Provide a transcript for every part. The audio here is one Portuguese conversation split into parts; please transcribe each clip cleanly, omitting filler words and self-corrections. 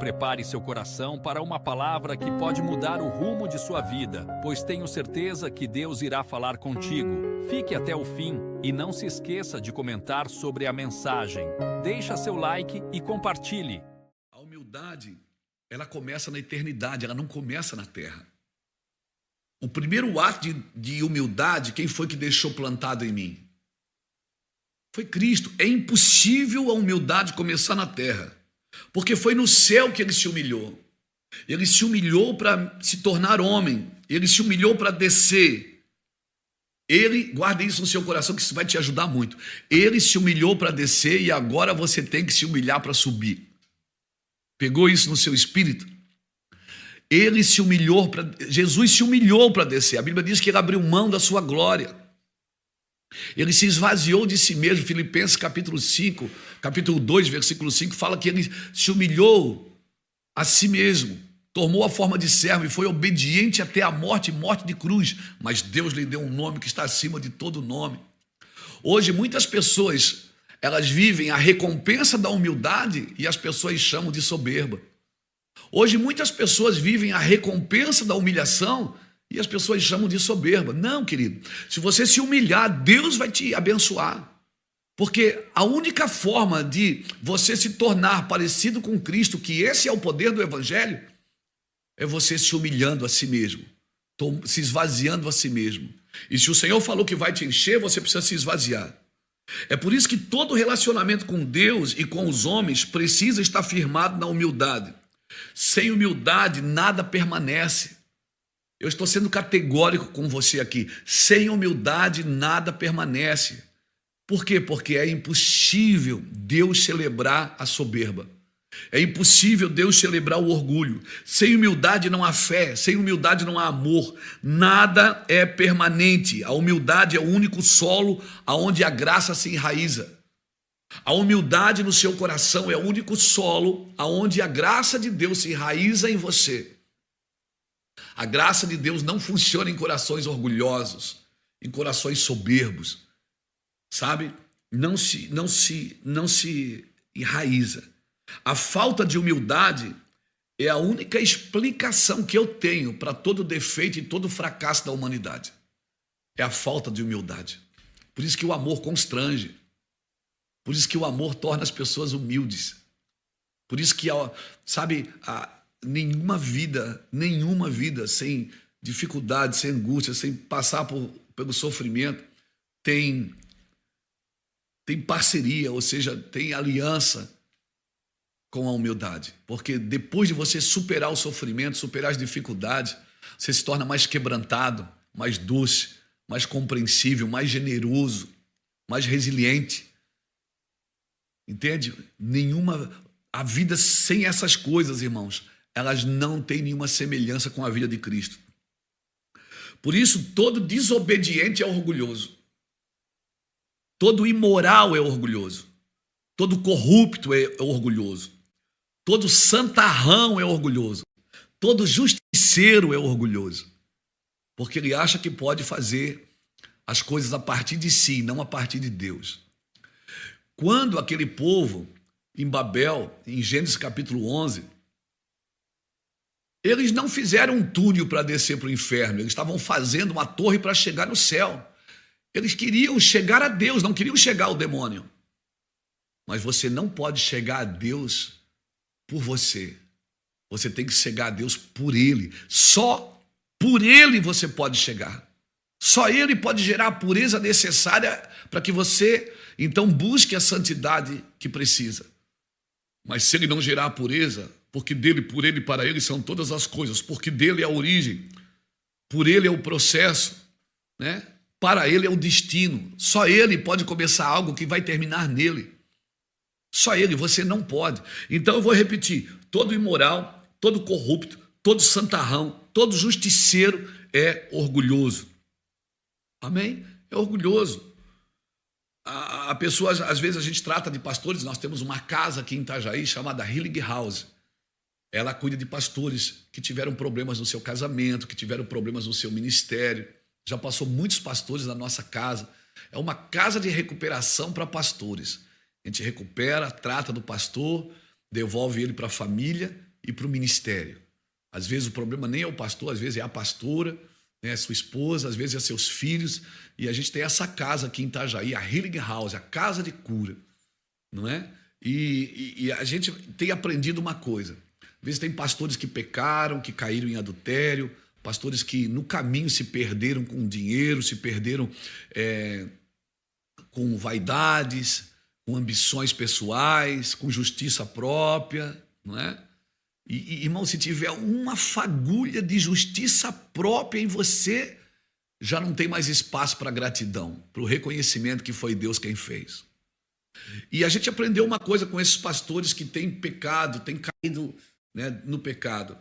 prepare seu coração para uma palavra que pode mudar o rumo de sua vida, pois tenho certeza que Deus irá falar contigo. Fique até o fim e não se esqueça de comentar sobre a mensagem. Deixa seu like e compartilhe. A humildade, ela começa na eternidade, ela não começa na terra. O primeiro ato de humildade, quem foi que deixou plantado em mim? Foi Cristo. É impossível a humildade começar na terra, porque foi no céu que ele se humilhou. Ele se humilhou para se tornar homem, ele se humilhou para descer. Guarda isso no seu coração, que isso vai te ajudar muito. Ele se humilhou para descer e agora você tem que se humilhar para subir. Pegou isso no seu espírito? Jesus se humilhou para descer. A Bíblia diz que ele abriu mão da sua glória. Ele se esvaziou de si mesmo. Filipenses capítulo 2, versículo 5, fala que ele se humilhou a si mesmo, tomou a forma de servo e foi obediente até a morte de cruz. Mas Deus lhe deu um nome que está acima de todo nome. Hoje muitas pessoas, elas vivem a recompensa da humildade e as pessoas chamam de soberba. Hoje muitas pessoas vivem a recompensa da humilhação e as pessoas chamam de soberba. Não, querido. Se você se humilhar, Deus vai te abençoar. Porque a única forma de você se tornar parecido com Cristo, que esse é o poder do Evangelho, é você se humilhando a si mesmo, se esvaziando a si mesmo. E se o Senhor falou que vai te encher, você precisa se esvaziar. É por isso que todo relacionamento com Deus e com os homens precisa estar firmado na humildade. Sem humildade, nada permanece. Eu estou sendo categórico com você aqui. Sem humildade, nada permanece. Por quê? Porque é impossível Deus celebrar a soberba. É impossível Deus celebrar o orgulho. Sem humildade não há fé, sem humildade não há amor. Nada é permanente. A humildade é o único solo aonde a graça se enraiza. A humildade no seu coração é o único solo aonde a graça de Deus se enraiza em você. A graça de Deus não funciona em corações orgulhosos, em corações soberbos, sabe? Não se enraiza. A falta de humildade é a única explicação que eu tenho para todo defeito e todo fracasso da humanidade. É a falta de humildade. Por isso que o amor constrange. Por isso que o amor torna as pessoas humildes. Por isso que, sabe, nenhuma vida sem dificuldade, sem angústia, sem passar pelo sofrimento, tem parceria, ou seja, tem aliança com a humildade. Porque depois de você superar o sofrimento, superar as dificuldades, você se torna mais quebrantado, mais doce, mais compreensível, mais generoso, mais resiliente. Entende? A vida sem essas coisas, irmãos, elas não têm nenhuma semelhança com a vida de Cristo. Por isso, todo desobediente é orgulhoso. Todo imoral é orgulhoso. Todo corrupto é orgulhoso. Todo santarrão é orgulhoso. Todo justiceiro é orgulhoso. Porque ele acha que pode fazer as coisas a partir de si, não a partir de Deus. Quando aquele povo em Babel, em Gênesis capítulo 11, eles não fizeram um túnel para descer para o inferno, eles estavam fazendo uma torre para chegar no céu. Eles queriam chegar a Deus, não queriam chegar ao demônio. Mas você não pode chegar a Deus por você. Você tem que chegar a Deus por Ele. Só por Ele você pode chegar. Só Ele pode gerar a pureza necessária para que você, então, busque a santidade que precisa. Mas se Ele não gerar a pureza, porque dele, por Ele, para Ele são todas as coisas, porque dele é a origem, por Ele é o processo, né? Para Ele é o destino. Só Ele pode começar algo que vai terminar nele. Só Ele, você não pode. Então eu vou repetir, todo imoral, todo corrupto, todo santarrão, todo justiceiro é orgulhoso. Amém? É orgulhoso. A pessoa, às vezes a gente trata de pastores, nós temos uma casa aqui em Itajaí chamada Healing House. Ela cuida de pastores que tiveram problemas no seu casamento, que tiveram problemas no seu ministério. Já passou muitos pastores na nossa casa. É uma casa de recuperação para pastores. A gente recupera, trata do pastor, devolve ele para a família e para o ministério. Às vezes o problema nem é o pastor, às vezes é a pastora, né, sua esposa, às vezes é seus filhos. E a gente tem essa casa aqui em Itajaí, a Healing House, a casa de cura, não é? E a gente tem aprendido uma coisa. Às vezes tem pastores que pecaram, que caíram em adultério, pastores que no caminho se perderam com dinheiro, se perderam com vaidades, com ambições pessoais, com justiça própria, não é? E, irmão, se tiver uma fagulha de justiça própria em você, já não tem mais espaço para gratidão, para o reconhecimento que foi Deus quem fez. E a gente aprendeu uma coisa com esses pastores que têm pecado, têm caído, né, no pecado.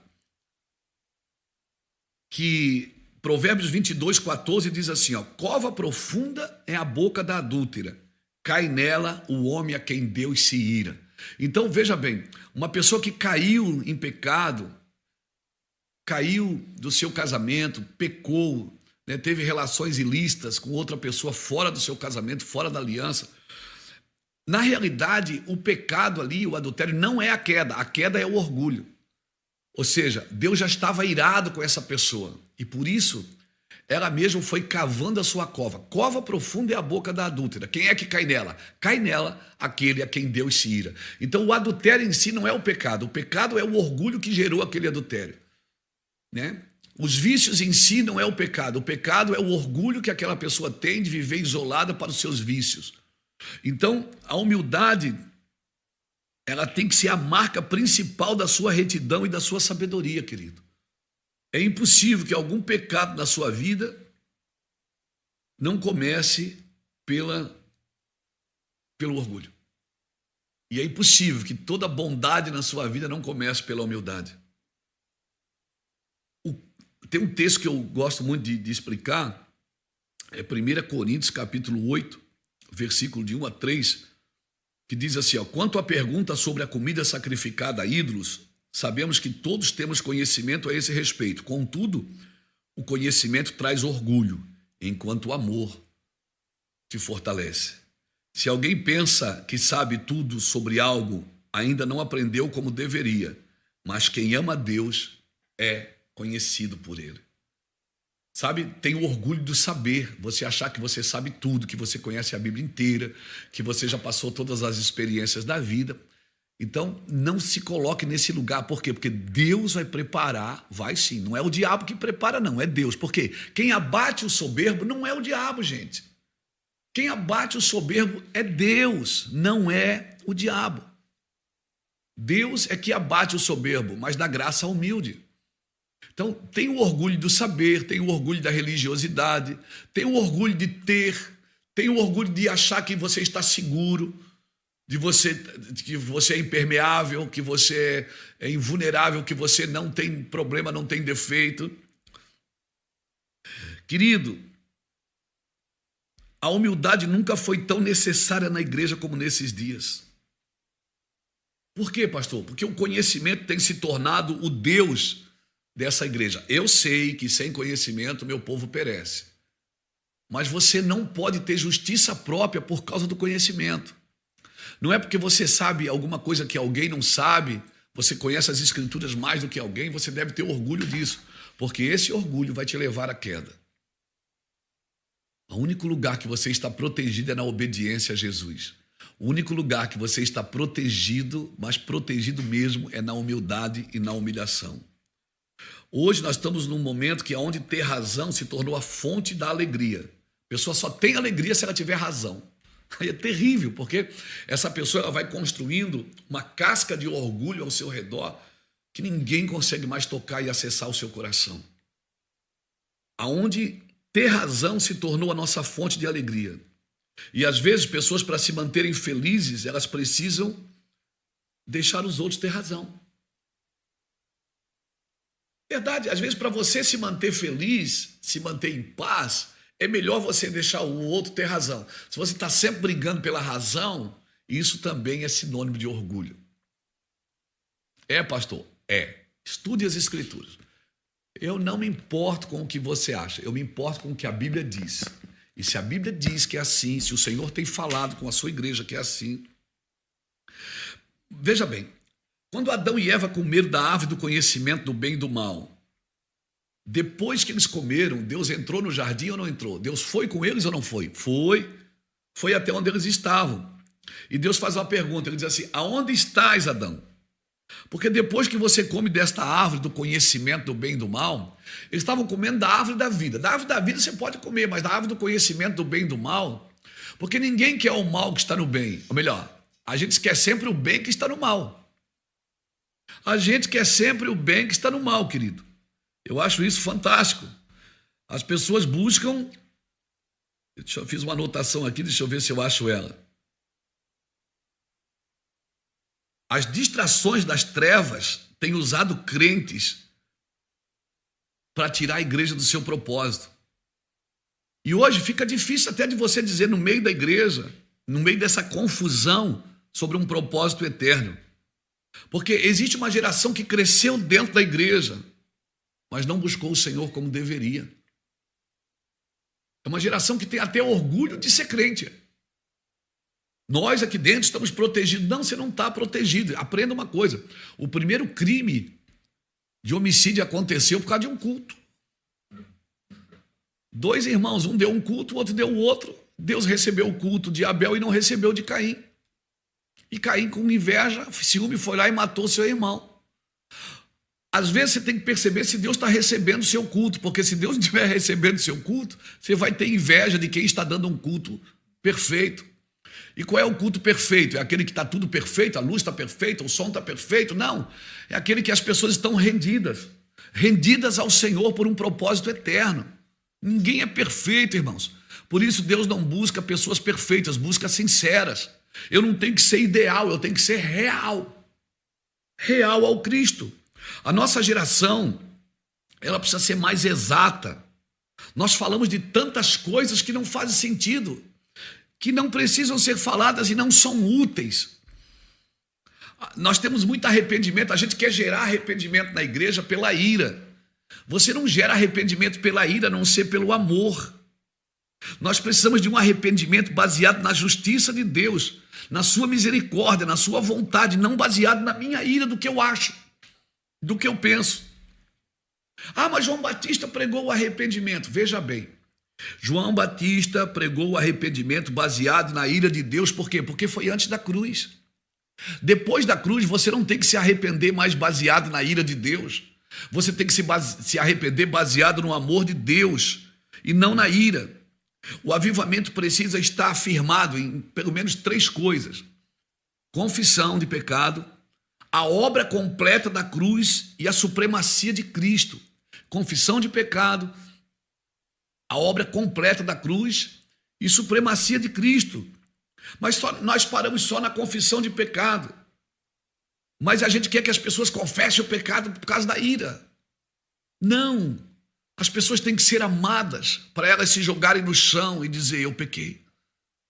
Que Provérbios 22:14 diz assim, ó, cova profunda é a boca da adúltera, cai nela o homem a quem Deus se ira. Então, veja bem, uma pessoa que caiu em pecado, caiu do seu casamento, pecou, né, teve relações ilícitas com outra pessoa fora do seu casamento, fora da aliança. Na realidade, o pecado ali, o adultério, não é a queda é o orgulho. Ou seja, Deus já estava irado com essa pessoa e por isso ela mesma foi cavando a sua cova. Cova profunda é a boca da adúltera. Quem é que cai nela? Cai nela aquele a quem Deus se ira. Então o adultério em si não é o pecado é o orgulho que gerou aquele adultério, né? Os vícios em si não é o pecado é o orgulho que aquela pessoa tem de viver isolada para os seus vícios. Então a humildade, ela tem que ser a marca principal da sua retidão e da sua sabedoria, querido. É impossível que algum pecado na sua vida não comece pelo orgulho. E é impossível que toda bondade na sua vida não comece pela humildade. Tem um texto que eu gosto muito de explicar, é 1 Coríntios capítulo 8, versículo de 1 a 3, que diz assim, ó, quanto à pergunta sobre a comida sacrificada a ídolos, sabemos que todos temos conhecimento a esse respeito. Contudo, o conhecimento traz orgulho, enquanto o amor te fortalece. Se alguém pensa que sabe tudo sobre algo, ainda não aprendeu como deveria, mas quem ama a Deus é conhecido por ele. Sabe, tem o orgulho do saber, você achar que você sabe tudo, que você conhece a Bíblia inteira, que você já passou todas as experiências da vida. Então, não se coloque nesse lugar. Por quê? Porque Deus vai preparar, vai sim. Não é o diabo que prepara, não, é Deus. Por quê? Quem abate o soberbo não é o diabo, gente. Quem abate o soberbo é Deus, não é o diabo. Deus é que abate o soberbo, mas dá graça ao humilde. Então, tem o orgulho do saber, tem o orgulho da religiosidade, tem o orgulho de ter, tem o orgulho de achar que você está seguro, que você é impermeável, que você é invulnerável, que você não tem problema, não tem defeito. Querido, a humildade nunca foi tão necessária na igreja como nesses dias. Por quê, pastor? Porque o conhecimento tem se tornado o Deus dessa igreja. Eu sei que sem conhecimento meu povo perece. Mas você não pode ter justiça própria por causa do conhecimento. Não é porque você sabe alguma coisa que alguém não sabe, você conhece as escrituras mais do que alguém, você deve ter orgulho disso, porque esse orgulho vai te levar à queda. O único lugar que você está protegido é na obediência a Jesus. O único lugar que você está protegido, mas protegido mesmo, é na humildade e na humilhação. Hoje nós estamos num momento que onde ter razão se tornou a fonte da alegria. A pessoa só tem alegria se ela tiver razão. Aí é terrível, porque essa pessoa ela vai construindo uma casca de orgulho ao seu redor que ninguém consegue mais tocar e acessar o seu coração. Aonde ter razão se tornou a nossa fonte de alegria. E às vezes pessoas, para se manterem felizes, elas precisam deixar os outros ter razão. Verdade, às vezes para você se manter feliz, se manter em paz, é melhor você deixar o outro ter razão. Se você está sempre brigando pela razão, isso também é sinônimo de orgulho. É, pastor? É. Estude as escrituras. Eu não me importo com o que você acha, eu me importo com o que a Bíblia diz. E se a Bíblia diz que é assim, se o Senhor tem falado com a sua igreja que é assim. Veja bem, Quando Adão e Eva comeram da árvore do conhecimento do bem e do mal, depois que eles comeram, Deus entrou no jardim ou não entrou? Deus foi com eles ou não foi? Foi. Foi até onde eles estavam. E Deus faz uma pergunta, ele diz assim, aonde estás, Adão? Porque depois que você come desta árvore do conhecimento do bem e do mal, eles estavam comendo da árvore da vida. Da árvore da vida você pode comer, mas da árvore do conhecimento do bem e do mal, porque ninguém quer o mal que está no bem. Ou melhor, a gente quer sempre o bem que está no mal. A gente quer sempre o bem que está no mal, querido. Eu acho isso fantástico. As pessoas buscam... Eu fiz uma anotação aqui, deixa eu ver se eu acho ela. As distrações das trevas têm usado crentes para tirar a igreja do seu propósito. E hoje fica difícil até de você dizer no meio da igreja, no meio dessa confusão sobre um propósito eterno. Porque existe uma geração que cresceu dentro da igreja, mas não buscou o Senhor como deveria. É uma geração que tem até orgulho de ser crente. Nós aqui dentro estamos protegidos. Não, você não está protegido. Aprenda uma coisa. O primeiro crime de homicídio aconteceu por causa de um culto. 2 irmãos, um deu um culto, o outro deu o outro. Deus recebeu o culto de Abel e não recebeu de Caim. E Caim, com inveja, ciúme, foi lá e matou seu irmão. Às vezes você tem que perceber se Deus está recebendo o seu culto, porque se Deus não estiver recebendo o seu culto, você vai ter inveja de quem está dando um culto perfeito. E qual é o culto perfeito? É aquele que está tudo perfeito, a luz está perfeita, o som está perfeito? Não, é aquele que as pessoas estão rendidas ao Senhor por um propósito eterno. Ninguém é perfeito, irmãos. Por isso Deus não busca pessoas perfeitas, busca sinceras. Eu não tenho que ser ideal, eu tenho que ser real. Real ao Cristo. A nossa geração, ela precisa ser mais exata. Nós falamos de tantas coisas que não fazem sentido, que não precisam ser faladas e não são úteis. Nós temos muito arrependimento, a gente quer gerar arrependimento na igreja pela ira. Você não gera arrependimento pela ira, a não ser pelo amor. Nós precisamos de um arrependimento baseado na justiça de Deus, na sua misericórdia, na sua vontade, não baseado na minha ira, do que eu acho, do que eu penso. Ah, mas João Batista pregou o arrependimento. Veja bem, João Batista pregou o arrependimento baseado na ira de Deus. Por quê? Porque foi antes da cruz. Depois da cruz, você não tem que se arrepender mais baseado na ira de Deus. Você tem que se arrepender baseado no amor de Deus e não na ira. O avivamento precisa estar afirmado em pelo menos 3 coisas: confissão de pecado, a obra completa da cruz e a supremacia de Cristo. Confissão de pecado, a obra completa da cruz e supremacia de Cristo. Mas nós paramos só na confissão de pecado. Mas a gente quer que as pessoas confessem o pecado por causa da ira. Não. As pessoas têm que ser amadas para elas se jogarem no chão e dizer: eu pequei,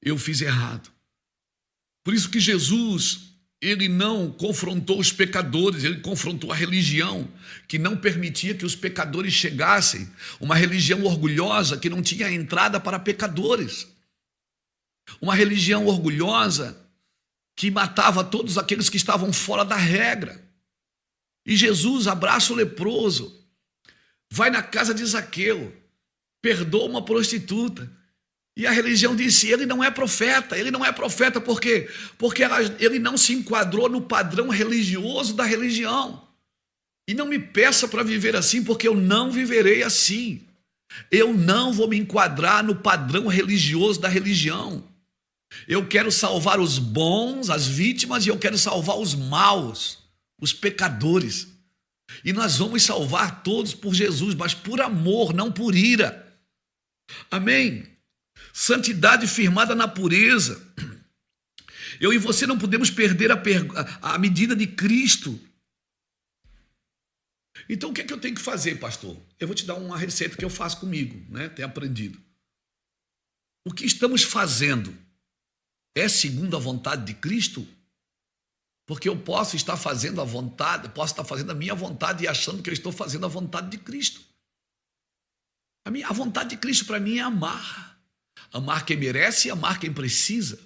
eu fiz errado. Por isso que Jesus, ele não confrontou os pecadores, ele confrontou a religião que não permitia que os pecadores chegassem, uma religião orgulhosa que não tinha entrada para pecadores, uma religião orgulhosa que matava todos aqueles que estavam fora da regra. E Jesus abraça o leproso, vai na casa de Zaqueu, perdoa uma prostituta. E a religião disse: ele não é profeta. Ele não é profeta por quê? Porque ele não se enquadrou no padrão religioso da religião. E não me peça para viver assim, porque eu não viverei assim. Eu não vou me enquadrar no padrão religioso da religião. Eu quero salvar os bons, as vítimas, e eu quero salvar os maus, os pecadores. E nós vamos salvar todos por Jesus, mas por amor, não por ira. Amém? Santidade firmada na pureza. Eu e você não podemos perder a medida de Cristo. Então o que é que eu tenho que fazer, pastor? Eu vou te dar uma receita que eu faço comigo, né? Tenho aprendido. O que estamos fazendo é segundo a vontade de Cristo? Porque eu posso estar fazendo a minha vontade e achando que eu estou fazendo a vontade de Cristo. A vontade de Cristo para mim é amar. Amar quem merece e amar quem precisa.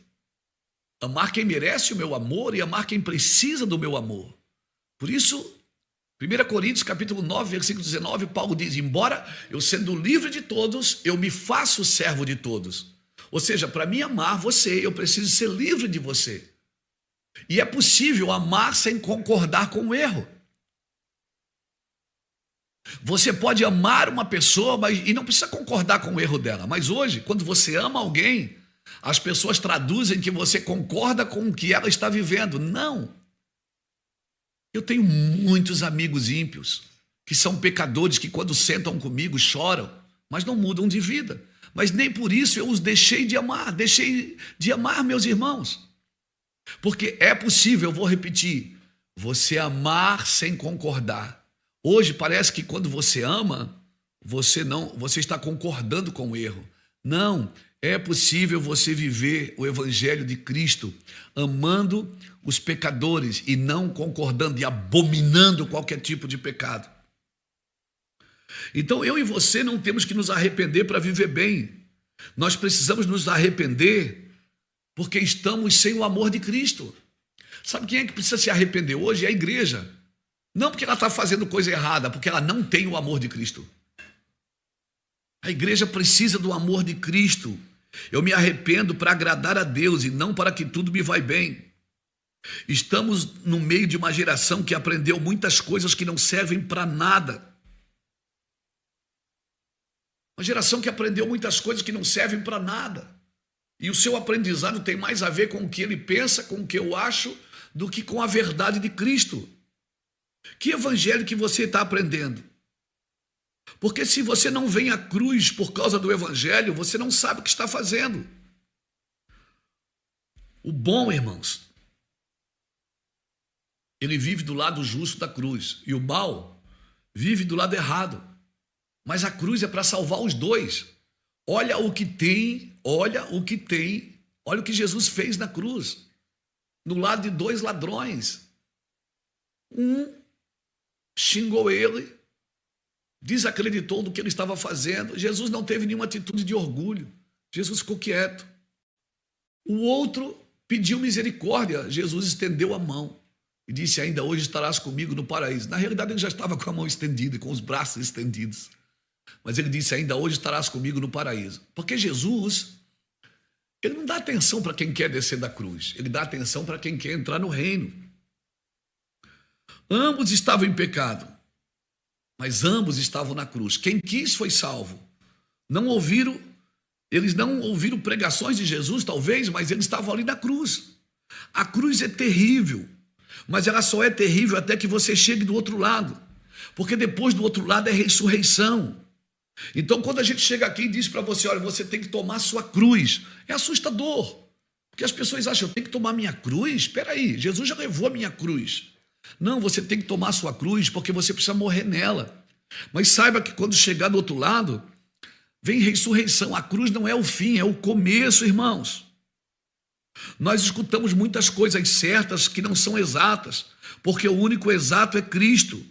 Amar quem merece o meu amor e amar quem precisa do meu amor. Por isso, 1 Coríntios capítulo 9, versículo 19, Paulo diz: embora eu sendo livre de todos, eu me faço servo de todos. Ou seja, para mim amar você, eu preciso ser livre de você. E é possível amar sem concordar com o erro. Você pode amar uma pessoa e não precisa concordar com o erro dela. Mas hoje, quando você ama alguém, as pessoas traduzem que você concorda com o que ela está vivendo. Não. Eu tenho muitos amigos ímpios, que são pecadores, que quando sentam comigo choram, mas não mudam de vida. Mas nem por isso eu os deixei de amar meus irmãos. Porque é possível, eu vou repetir, você amar sem concordar. Hoje parece que quando você ama, você está concordando com o erro. Não, é possível você viver o evangelho de Cristo, amando os pecadores e não concordando e abominando qualquer tipo de pecado. Então eu e você não temos que nos arrepender para viver bem. Nós precisamos nos arrepender porque estamos sem o amor de Cristo. Sabe quem é que precisa se arrepender hoje? É a igreja. Não porque ela está fazendo coisa errada, porque ela não tem o amor de Cristo. A igreja precisa do amor de Cristo. Eu me arrependo para agradar a Deus e não para que tudo me vai bem. Estamos no meio de uma geração que aprendeu muitas coisas que não servem para nada. Uma geração que aprendeu muitas coisas que não servem para nada. E o seu aprendizado tem mais a ver com o que ele pensa, com o que eu acho, do que com a verdade de Cristo. Que evangelho que você está aprendendo? Porque se você não vem à cruz por causa do evangelho, você não sabe o que está fazendo. O bom, irmãos, ele vive do lado justo da cruz. E o mal vive do lado errado. Mas a cruz é para salvar os dois. Olha o que Jesus fez na cruz. No lado de dois ladrões. Um xingou ele, desacreditou do que ele estava fazendo. Jesus não teve nenhuma atitude de orgulho. Jesus ficou quieto. O outro pediu misericórdia. Jesus estendeu a mão e disse: ainda hoje estarás comigo no paraíso. Na realidade ele já estava com a mão estendida, com os braços estendidos. Mas ele disse: ainda hoje estarás comigo no paraíso. Porque Jesus, ele não dá atenção para quem quer descer da cruz. Ele dá atenção para quem quer entrar no reino. Ambos estavam em pecado, mas ambos estavam na cruz. Quem quis foi salvo. Eles não ouviram pregações de Jesus, talvez, mas eles estavam ali na cruz. A cruz é terrível, mas ela só é terrível até que você chegue do outro lado, porque depois do outro lado é ressurreição. Então, quando a gente chega aqui e diz para você: olha, você tem que tomar sua cruz, é assustador, porque as pessoas acham: eu tenho que tomar minha cruz? Espera aí, Jesus já levou a minha cruz. Não, você tem que tomar sua cruz porque você precisa morrer nela. Mas saiba que quando chegar do outro lado, vem ressurreição. A cruz não é o fim, é o começo, irmãos. Nós escutamos muitas coisas certas que não são exatas, porque o único exato é Cristo.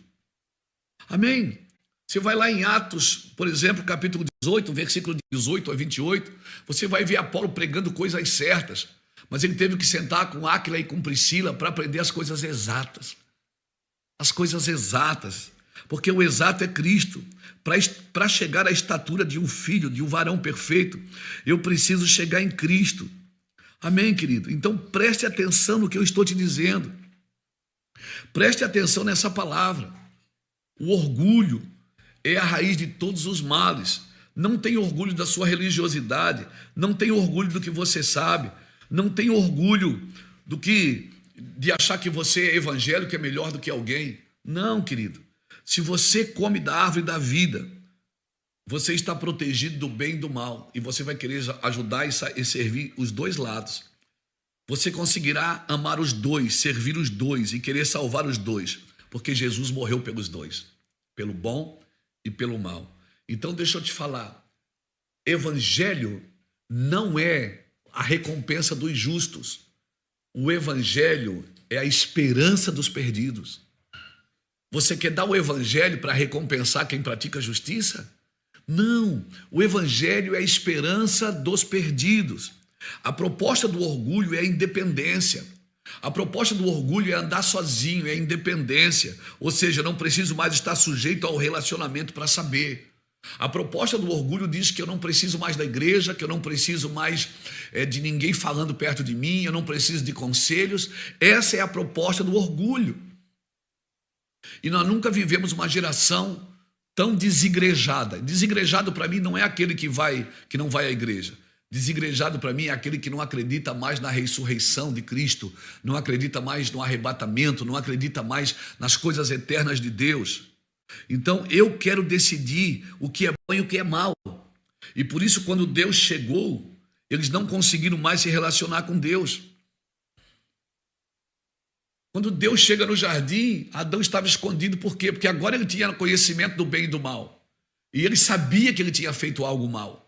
Amém? Você vai lá em Atos, por exemplo, capítulo 18, versículo 18 a 28, você vai ver Apolo pregando coisas certas, mas ele teve que sentar com Áquila e com Priscila para aprender as coisas exatas. As coisas exatas, porque o exato é Cristo. Para chegar à estatura de um filho, de um varão perfeito, eu preciso chegar em Cristo. Amém, querido? Então preste atenção no que eu estou te dizendo. Preste atenção nessa palavra. O orgulho é a raiz de todos os males. Não tenha orgulho da sua religiosidade, não tenha orgulho do que você sabe, não tenha orgulho de achar que você é evangélico, é melhor do que alguém. Não, querido. Se você come da árvore da vida, você está protegido do bem e do mal, e você vai querer ajudar e servir os dois lados. Você conseguirá amar os dois, servir os dois e querer salvar os dois, porque Jesus morreu pelos dois, pelo bom e pelo mal. Então deixa eu te falar, evangelho não é a recompensa dos justos. O evangelho é a esperança dos perdidos. Você quer dar o evangelho para recompensar quem pratica a justiça? Não, o evangelho é a esperança dos perdidos. A proposta do orgulho é a independência. A proposta do orgulho é andar sozinho, é independência, ou seja, eu não preciso mais estar sujeito ao relacionamento para saber. A proposta do orgulho diz que eu não preciso mais da igreja, que eu não preciso mais de ninguém falando perto de mim, eu não preciso de conselhos. Essa é a proposta do orgulho. E nós nunca vivemos uma geração tão desigrejada. Desigrejado para mim não é aquele que não vai à igreja. Desigrejado para mim é aquele que não acredita mais na ressurreição de Cristo, não acredita mais no arrebatamento, não acredita mais nas coisas eternas de Deus. Então eu quero decidir o que é bom e o que é mal. E por isso, quando Deus chegou, eles não conseguiram mais se relacionar com Deus. Quando Deus chega no jardim, Adão estava escondido. Por quê? Porque agora ele tinha conhecimento do bem e do mal. E ele sabia que ele tinha feito algo mal.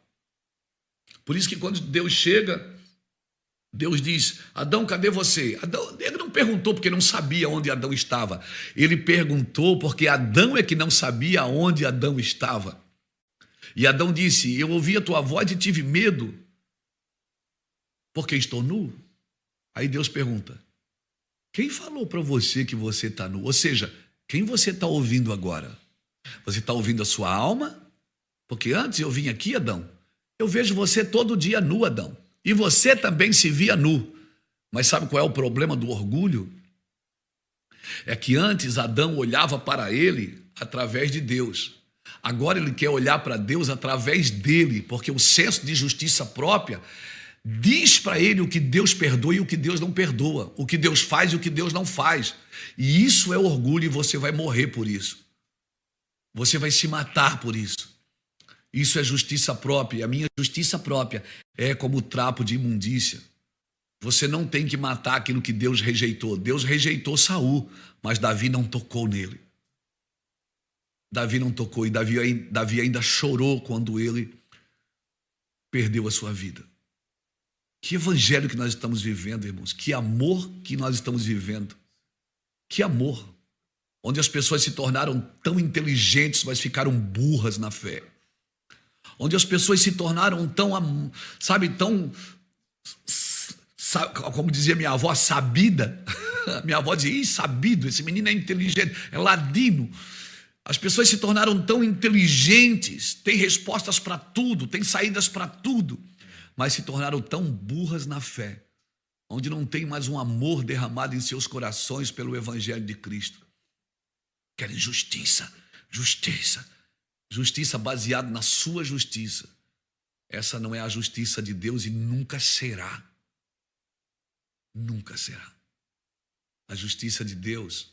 Por isso que quando Deus chega, Deus diz: Adão, cadê você? Adão, ele não perguntou porque não sabia onde Adão estava. Ele perguntou porque Adão é que não sabia onde Adão estava. E Adão disse: eu ouvi a tua voz e tive medo, porque estou nu. Aí Deus pergunta: quem falou para você que você está nu? Ou seja, quem você está ouvindo agora? Você está ouvindo a sua alma? Porque antes eu vim aqui, Adão, eu vejo você todo dia nu, Adão. E você também se via nu. Mas sabe qual é o problema do orgulho? É que antes Adão olhava para ele através de Deus. Agora ele quer olhar para Deus através dele, porque o senso de justiça própria diz para ele o que Deus perdoa e o que Deus não perdoa, o que Deus faz e o que Deus não faz. E isso é orgulho e você vai morrer por isso. Você vai se matar por isso. Isso é justiça própria. E a minha justiça própria é como trapo de imundícia. Você não tem que matar aquilo que Deus rejeitou. Deus rejeitou Saul, mas Davi não tocou nele. Davi não tocou, e Davi ainda chorou quando ele perdeu a sua vida. Que evangelho que nós estamos vivendo, irmãos. Que amor que nós estamos vivendo. Que amor. Onde as pessoas se tornaram tão inteligentes, mas ficaram burras na fé. Onde as pessoas se tornaram tão, como dizia minha avó, sabida. Minha avó dizia: sabido, esse menino é inteligente, é ladino. As pessoas se tornaram tão inteligentes, têm respostas para tudo, têm saídas para tudo, mas se tornaram tão burras na fé, onde não tem mais um amor derramado em seus corações pelo evangelho de Cristo. Querem justiça, justiça. Justiça baseada na sua justiça. Essa não é a justiça de Deus e nunca será. Nunca será. A justiça de Deus,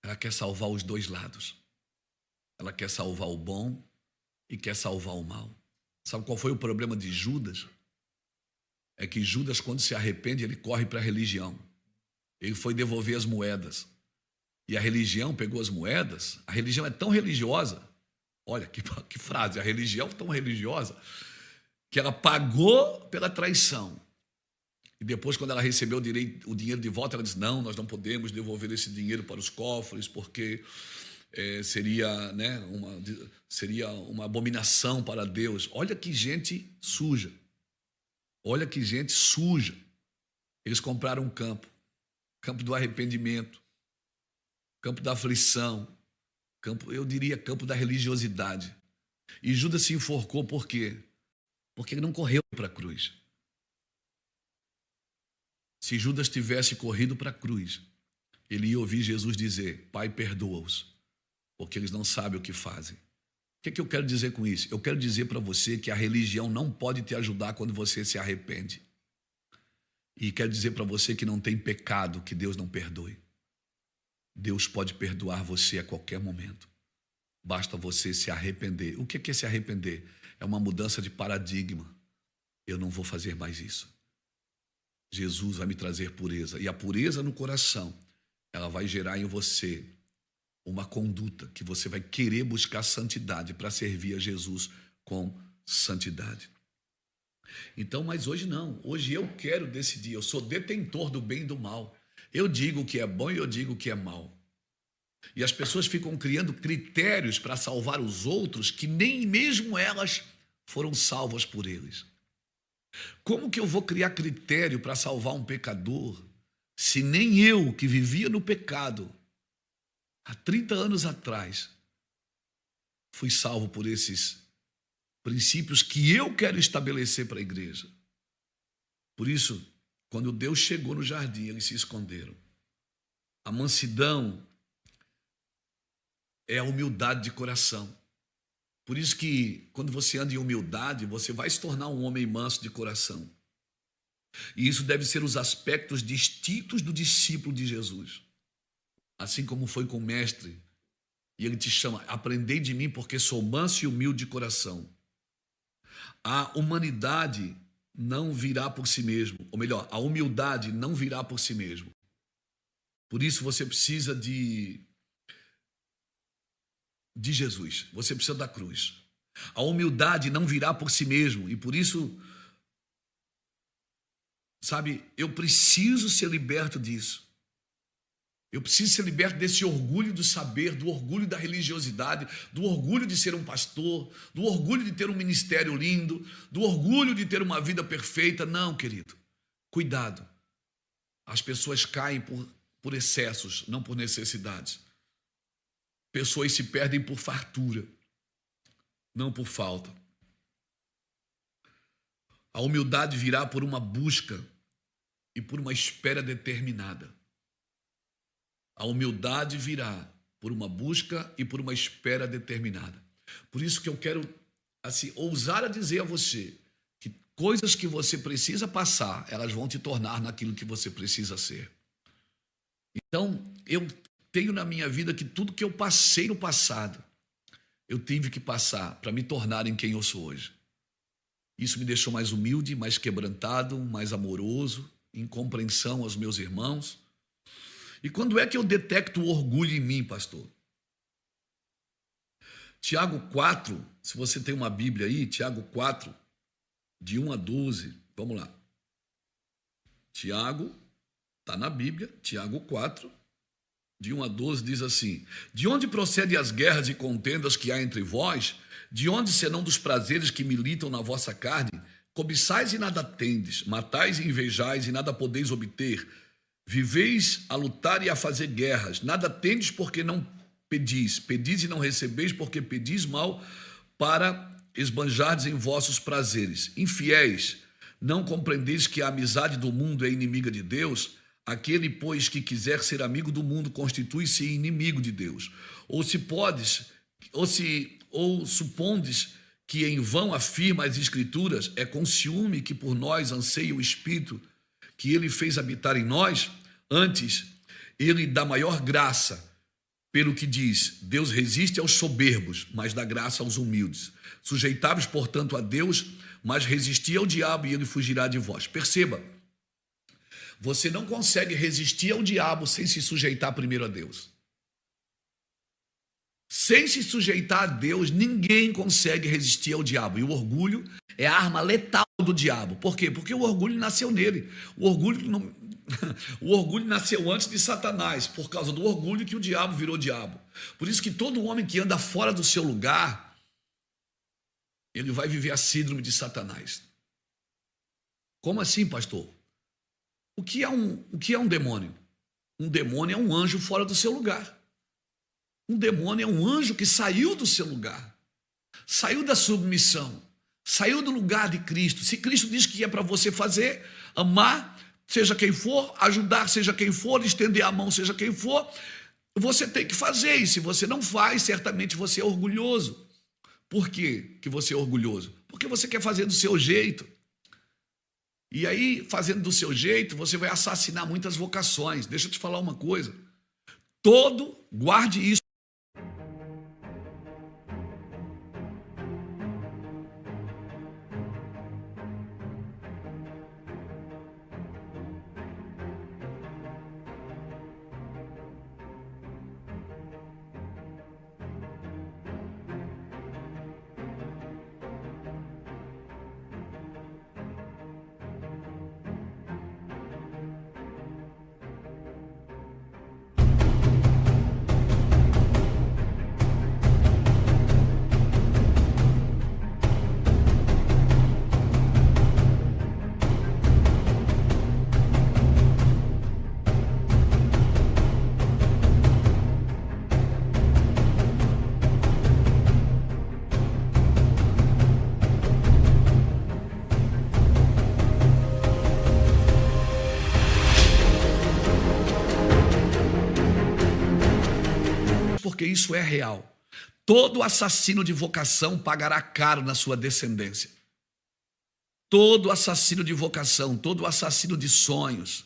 ela quer salvar os dois lados. Ela quer salvar o bom e quer salvar o mal. Sabe qual foi o problema de Judas? É que Judas, quando se arrepende, ele corre para a religião. Ele foi devolver as moedas. E a religião pegou as moedas. A religião é tão religiosa, olha que frase, a religião é tão religiosa, que ela pagou pela traição. E depois, quando ela recebeu o dinheiro de volta, ela disse: não, nós não podemos devolver esse dinheiro para os cofres, porque seria uma abominação para Deus. Olha que gente suja. Olha que gente suja. Eles compraram um campo do arrependimento, campo da aflição, eu diria campo da religiosidade. E Judas se enforcou por quê? Porque ele não correu para a cruz. Se Judas tivesse corrido para a cruz, ele ia ouvir Jesus dizer: Pai, perdoa-os, porque eles não sabem o que fazem. O que eu quero dizer com isso? Eu quero dizer para você que a religião não pode te ajudar quando você se arrepende. E quero dizer para você que não tem pecado que Deus não perdoe. Deus pode perdoar você a qualquer momento. Basta você se arrepender. O que é se arrepender? É uma mudança de paradigma. Eu não vou fazer mais isso. Jesus vai me trazer pureza. E a pureza no coração, ela vai gerar em você uma conduta que você vai querer buscar santidade para servir a Jesus com santidade. Então, mas hoje não. Hoje eu quero decidir. Eu sou detentor do bem e do mal. Eu digo o que é bom e eu digo o que é mal. E as pessoas ficam criando critérios para salvar os outros que nem mesmo elas foram salvas por eles. Como que eu vou criar critério para salvar um pecador, se nem eu, que vivia no pecado há 30 anos atrás, fui salvo por esses princípios que eu quero estabelecer para a igreja? Por isso, quando Deus chegou no jardim, eles se esconderam. A mansidão é a humildade de coração. Por isso que, quando você anda em humildade, você vai se tornar um homem manso de coração. E isso deve ser os aspectos distintos do discípulo de Jesus. Assim como foi com o mestre, e ele te chama: aprendei de mim, porque sou manso e humilde de coração. A humanidade não virá por si mesmo, ou melhor, a humildade não virá por si mesmo. Por isso você precisa de Jesus, você precisa da cruz. A humildade não virá por si mesmo, e por isso, sabe, eu preciso ser liberto disso. Eu preciso ser liberto desse orgulho do saber, do orgulho da religiosidade, do orgulho de ser um pastor, do orgulho de ter um ministério lindo, do orgulho de ter uma vida perfeita. Não, querido, cuidado. As pessoas caem por excessos, não por necessidades. Pessoas se perdem por fartura, não por falta. A humildade virá por uma busca e por uma espera determinada. A humildade virá por uma busca e por uma espera determinada. Por isso que eu quero, assim, ousar a dizer a você que coisas que você precisa passar, elas vão te tornar naquilo que você precisa ser. Então, eu tenho na minha vida que tudo que eu passei no passado, eu tive que passar para me tornar em quem eu sou hoje. Isso me deixou mais humilde, mais quebrantado, mais amoroso, em compreensão aos meus irmãos. E quando é que eu detecto o orgulho em mim, pastor? Tiago 4, se você tem uma Bíblia aí, Tiago 4, de 1 a 12, vamos lá. Tiago, está na Bíblia, Tiago 4, de 1 a 12, diz assim: de onde procedem as guerras e contendas que há entre vós? De onde senão dos prazeres que militam na vossa carne? Cobiçais e nada tendes, matais e invejais e nada podeis obter. Viveis a lutar e a fazer guerras, nada tendes porque não pedis, pedis e não recebeis porque pedis mal para esbanjardes em vossos prazeres. Infiéis, não compreendeis que a amizade do mundo é inimiga de Deus? Aquele, pois, que quiser ser amigo do mundo constitui-se inimigo de Deus. Ou supondes que em vão afirma as Escrituras, é com ciúme que por nós anseia o Espírito que ele fez habitar em nós? Antes, ele dá maior graça, pelo que diz: Deus resiste aos soberbos, mas dá graça aos humildes. Sujeitai-vos, portanto, a Deus, mas resisti ao diabo e ele fugirá de vós. Perceba, você não consegue resistir ao diabo sem se sujeitar primeiro a Deus. Sem se sujeitar a Deus, ninguém consegue resistir ao diabo. E o orgulho é a arma letal do diabo. Por quê? Porque o orgulho nasceu nele. O orgulho nasceu antes de Satanás, por causa do orgulho que o diabo virou diabo. Por isso que todo homem que anda fora do seu lugar, ele vai viver a síndrome de Satanás. Como assim, pastor? O que é um demônio? Um demônio é um anjo fora do seu lugar. Um demônio é um anjo que saiu do seu lugar, saiu da submissão, saiu do lugar de Cristo. Se Cristo diz que é para você fazer, amar, seja quem for, ajudar, seja quem for, estender a mão, seja quem for, você tem que fazer. E se você não faz, certamente você é orgulhoso. Por quê que você é orgulhoso? Porque você quer fazer do seu jeito. E aí, fazendo do seu jeito, você vai assassinar muitas vocações. Deixa eu te falar uma coisa. Guarde isso. porque isso é real. Todo assassino de vocação pagará caro na sua descendência. Todo assassino de vocação, todo assassino de sonhos.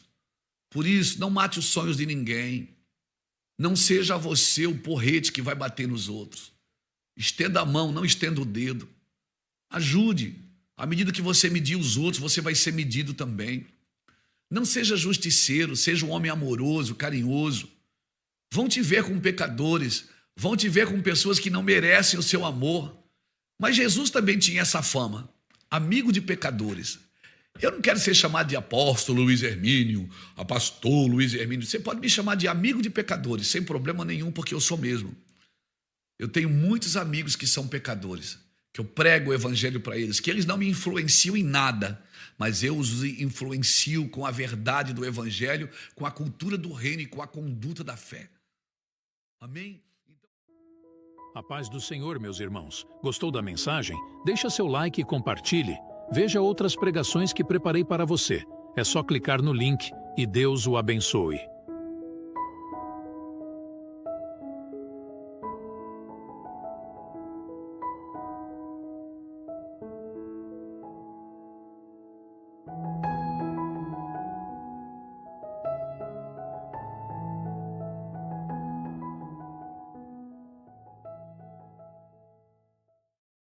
Por isso, não mate os sonhos de ninguém. Não seja você o porrete que vai bater nos outros. Estenda a mão, não estenda o dedo. Ajude. À medida que você medir os outros, você vai ser medido também. Não seja justiceiro, seja um homem amoroso, carinhoso. Vão te ver com pecadores, vão te ver com pessoas que não merecem o seu amor. Mas Jesus também tinha essa fama, amigo de pecadores. Eu não quero ser chamado de apóstolo Luiz Hermínio, a pastor Luiz Hermínio. Você pode me chamar de amigo de pecadores, sem problema nenhum, porque eu sou mesmo. Eu tenho muitos amigos que são pecadores, que eu prego o evangelho para eles, que eles não me influenciam em nada, mas eu os influencio com a verdade do evangelho, com a cultura do reino e com a conduta da fé. Amém? A paz do Senhor, meus irmãos. Gostou da mensagem? Deixa seu like e compartilhe. Veja outras pregações que preparei para você. É só clicar no link e Deus o abençoe.